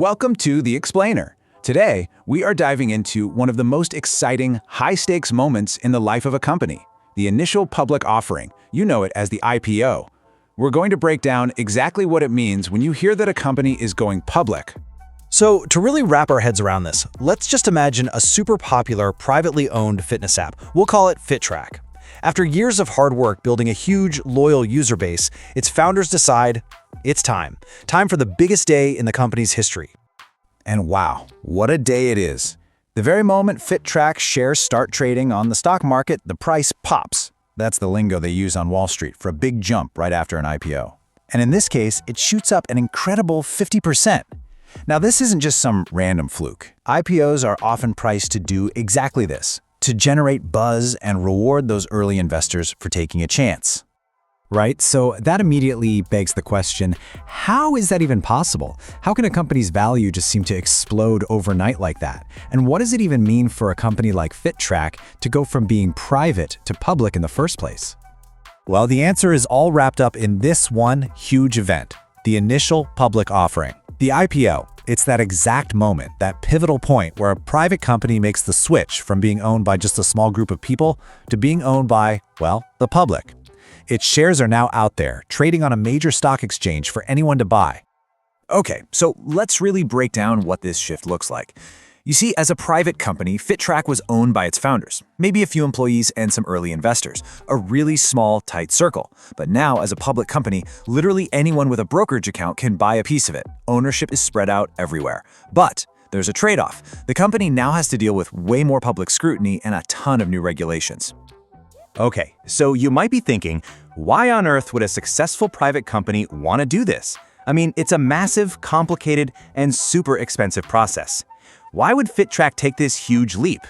Welcome to The Explainer. Today, we are diving into one of the most exciting, high-stakes moments in the life of a company, the initial public offering. You know it as the IPO. We're going to break down exactly what it means when you hear that a company is going public. So to really wrap our heads around this, let's just imagine a super popular, privately owned fitness app. We'll call it FitTrack. After years of hard work building a huge, loyal user base, its founders decide it's time. Time for the biggest day in the company's history. And wow, what a day it is. The very moment FitTrack shares start trading on the stock market, the price pops. That's the lingo they use on Wall Street for a big jump right after an IPO. And in this case, it shoots up an incredible 50%. Now, this isn't just some random fluke. IPOs are often priced to do exactly this, to generate buzz and reward those early investors for taking a chance. Right? So that immediately begs the question, how is that even possible? How can a company's value just seem to explode overnight like that? And what does it even mean for a company like FitTrack to go from being private to public in the first place? Well, the answer is all wrapped up in this one huge event, the initial public offering. The IPO, it's that exact moment, that pivotal point where a private company makes the switch from being owned by just a small group of people to being owned by, well, the public. Its shares are now out there, trading on a major stock exchange for anyone to buy. Okay, so let's really break down what this shift looks like. You see, as a private company, FitTrack was owned by its founders, maybe a few employees and some early investors, a really small, tight circle. But now, as a public company, literally anyone with a brokerage account can buy a piece of it. Ownership is spread out everywhere. But there's a trade-off. The company now has to deal with way more public scrutiny and a ton of new regulations. Okay, so you might be thinking, why on earth would a successful private company want to do this? I mean, it's a massive, complicated, and super expensive process. Why would FitTrack take this huge leap?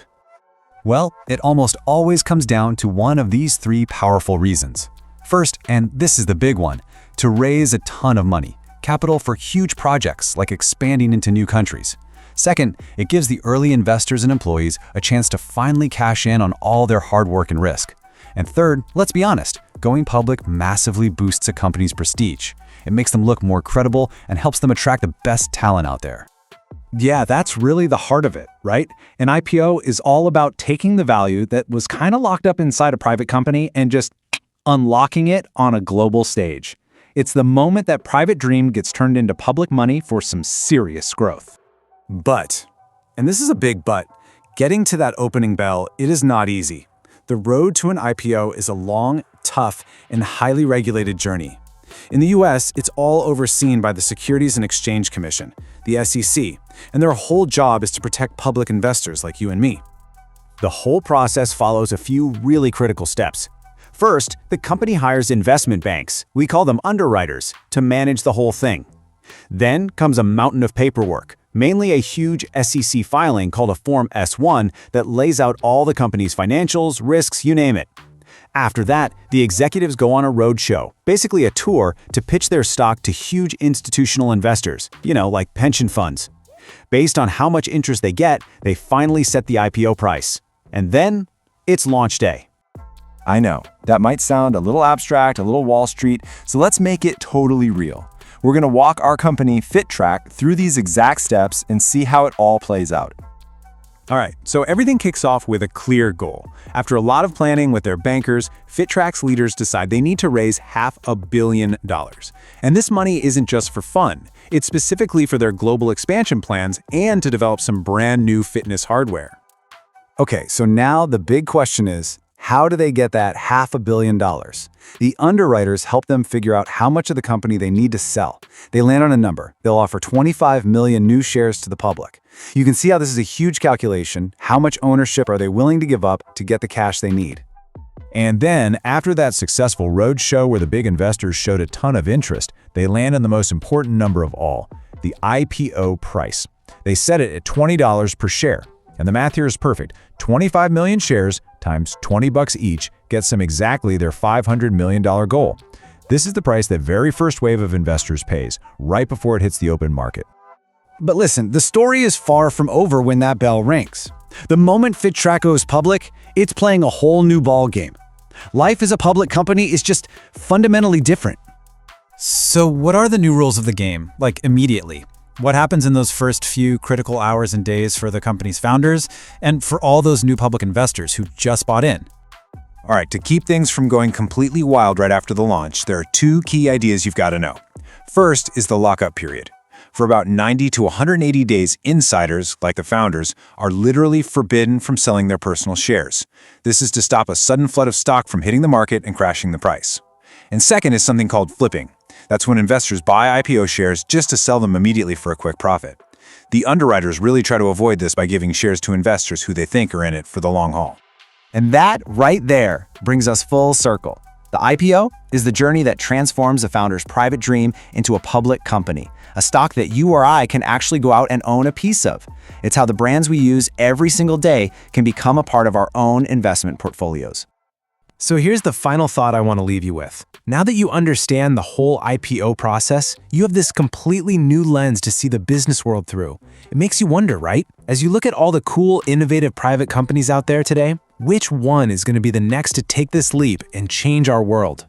Well, it almost always comes down to one of these three powerful reasons. First, and this is the big one, to raise a ton of money, capital for huge projects like expanding into new countries. Second, it gives the early investors and employees a chance to finally cash in on all their hard work and risk. And third, let's be honest, going public massively boosts a company's prestige. It makes them look more credible and helps them attract the best talent out there. Yeah, that's really the heart of it, right? An IPO is all about taking the value that was kind of locked up inside a private company and just unlocking it on a global stage. It's the moment that private dream gets turned into public money for some serious growth. But, and this is a big but, getting to that opening bell, it is not easy. The road to an IPO is a long, tough, and highly regulated journey. In the US, it's all overseen by the Securities and Exchange Commission, the SEC, and their whole job is to protect public investors like you and me. The whole process follows a few really critical steps. First, the company hires investment banks, we call them underwriters, to manage the whole thing. Then comes a mountain of paperwork, mainly a huge SEC filing called a Form S-1 that lays out all the company's financials, risks, you name it. After that, the executives go on a roadshow, basically a tour, to pitch their stock to huge institutional investors, like pension funds. Based on how much interest they get, they finally set the IPO price. And then, it's launch day. I know, that might sound a little abstract, a little Wall Street, so let's make it totally real. We're going to walk our company, FitTrack, through these exact steps and see how it all plays out. All right, so everything kicks off with a clear goal. After a lot of planning with their bankers, FitTrack's leaders decide they need to raise $500 million. And this money isn't just for fun. It's specifically for their global expansion plans and to develop some brand new fitness hardware. Okay, so now the big question is, how do they get that $500 million? The underwriters help them figure out how much of the company they need to sell. They land on a number. They'll offer 25 million new shares to the public. You can see how this is a huge calculation. How much ownership are they willing to give up to get the cash they need? And then, after that successful roadshow where the big investors showed a ton of interest, they land on the most important number of all, the IPO price. They set it at $20 per share. And the math here is perfect. 25 million shares times $20 each gets them exactly their $500 million goal. This is the price that very first wave of investors pays, right before it hits the open market. But listen, the story is far from over when that bell rings. The moment FitTrack goes public, it's playing a whole new ball game. Life as a public company is just fundamentally different. So what are the new rules of the game, like immediately? What happens in those first few critical hours and days for the company's founders and for all those new public investors who just bought in? All right, to keep things from going completely wild right after the launch, there are two key ideas you've got to know. First is the lockup period. For about 90 to 180 days, insiders, like the founders, are literally forbidden from selling their personal shares. This is to stop a sudden flood of stock from hitting the market and crashing the price. And second is something called flipping. That's when investors buy IPO shares just to sell them immediately for a quick profit. The underwriters really try to avoid this by giving shares to investors who they think are in it for the long haul. And that right there brings us full circle. The IPO is the journey that transforms a founder's private dream into a public company, a stock that you or I can actually go out and own a piece of. It's how the brands we use every single day can become a part of our own investment portfolios. So here's the final thought I want to leave you with. Now that you understand the whole IPO process, you have this completely new lens to see the business world through. It makes you wonder, right? As you look at all the cool, innovative private companies out there today, which one is going to be the next to take this leap and change our world?